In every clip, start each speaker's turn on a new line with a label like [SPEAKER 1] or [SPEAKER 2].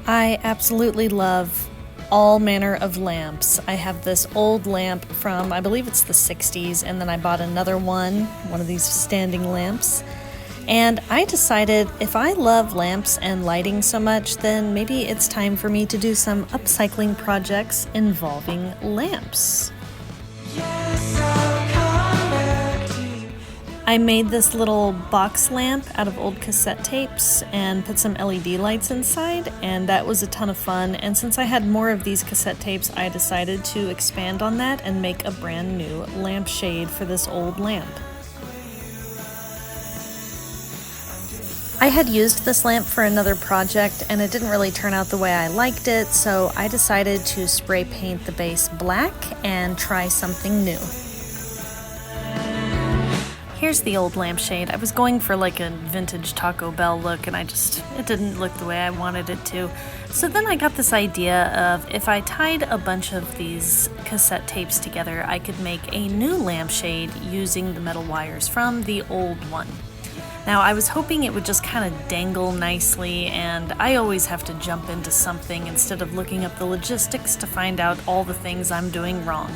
[SPEAKER 1] I absolutely love all manner of lamps. I have this old lamp from, I believe it's the 60s, and then I bought another one of these standing lamps. And I decided if I love lamps and lighting so much, then maybe it's time for me to do some upcycling projects involving lamps. I made this little box lamp out of old cassette tapes and put some LED lights inside, and that was a ton of fun. And since I had more of these cassette tapes, I decided to expand on that and make a brand new lampshade for this old lamp. I had used this lamp for another project and it didn't really turn out the way I liked it, so I decided to spray paint the base black and try something new. Here's the old lampshade. I was going for like a vintage Taco Bell look and it didn't look the way I wanted it to. So then I got this idea of if I tied a bunch of these cassette tapes together, I could make a new lampshade using the metal wires from the old one. Now I was hoping it would just kind of dangle nicely, and I always have to jump into something instead of looking up the logistics to find out all the things I'm doing wrong.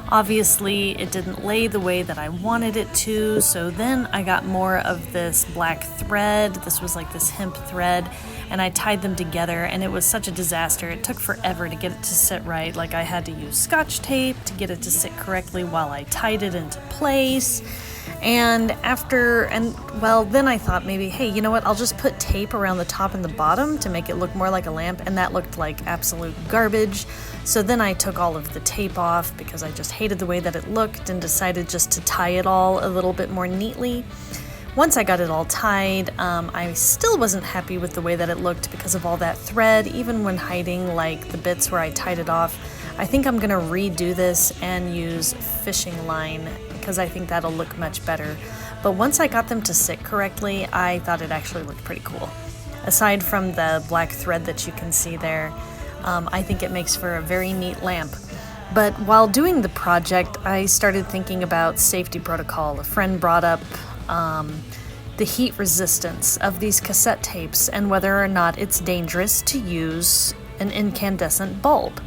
[SPEAKER 1] Obviously, it didn't lay the way that I wanted it to, so then I got more of this black thread. This was like this hemp thread, and I tied them together, and it was such a disaster. It took forever to get it to sit right. Like, I had to use Scotch tape to get it to sit correctly while I tied it into place. And then I thought maybe, hey, you know what, I'll just put tape around the top and the bottom to make it look more like a lamp, and that looked like absolute garbage. So then I took all of the tape off because I just hated the way that it looked and decided just to tie it all a little bit more neatly. Once I got it all tied, I still wasn't happy with the way that it looked because of all that thread, even when hiding like the bits where I tied it off. I think I'm gonna redo this and use fishing line because I think that'll look much better. But once I got them to sit correctly, I thought it actually looked pretty cool. Aside from the black thread that you can see there, I think it makes for a very neat lamp. But while doing the project, I started thinking about safety protocol. A friend brought up the heat resistance of these cassette tapes and whether or not it's dangerous to use an incandescent bulb.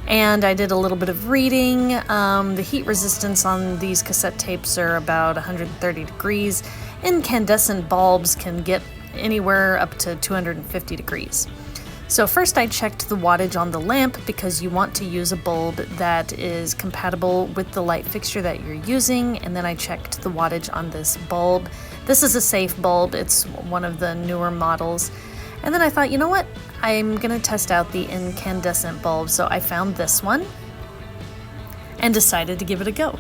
[SPEAKER 1] And I did a little bit of reading. The heat resistance on these cassette tapes are about 130 degrees. Incandescent bulbs can get anywhere up to 250 degrees. So first I checked the wattage on the lamp because you want to use a bulb that is compatible with the light fixture that you're using, and then I checked the wattage on this bulb. This is a safe bulb, it's one of the newer models. And then I thought, you know what, I'm gonna test out the incandescent bulb, so I found this one and decided to give it a go.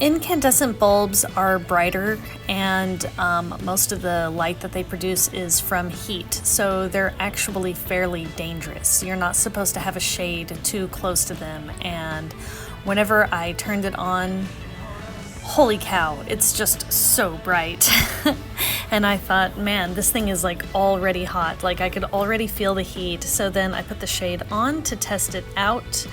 [SPEAKER 1] Incandescent bulbs are brighter, and most of the light that they produce is from heat, so they're actually fairly dangerous. You're not supposed to have a shade too close to them, and whenever I turned it on, holy cow, it's just so bright. And I thought, man, this thing is like already hot, like I could already feel the heat. So then I put the shade on to test it out,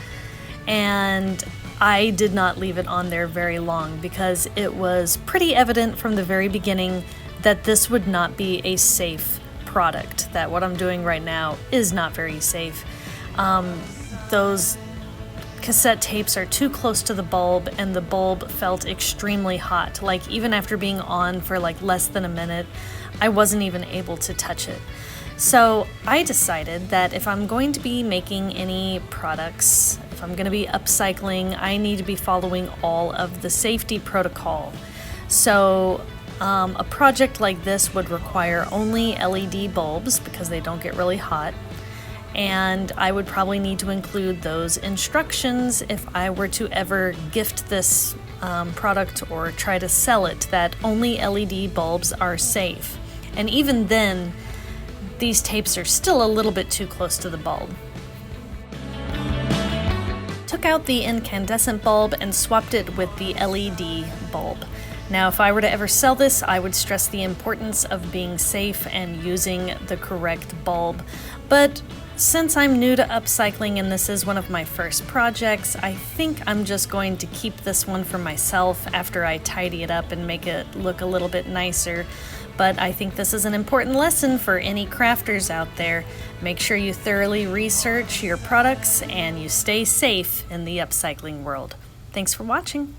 [SPEAKER 1] and I did not leave it on there very long because it was pretty evident from the very beginning that this would not be a safe product, that what I'm doing right now is not very safe. Those cassette tapes are too close to the bulb, and the bulb felt extremely hot. Like, even after being on for like less than a minute, I wasn't even able to touch it. So I decided that if I'm going to be making any products, if I'm going to be upcycling, I need to be following all of the safety protocol. So a project like this would require only LED bulbs because they don't get really hot. And I would probably need to include those instructions if I were to ever gift this product or try to sell it, that only LED bulbs are safe. And even then, these tapes are still a little bit too close to the bulb. Took out the incandescent bulb and swapped it with the LED bulb. Now, if I were to ever sell this, I would stress the importance of being safe and using the correct bulb. But Since I'm new to upcycling and this is one of my first projects, I think I'm just going to keep this one for myself after I tidy it up and make it look a little bit nicer. But I think this is an important lesson for any crafters out there. Make sure you thoroughly research your products and you stay safe in the upcycling world. Thanks for watching.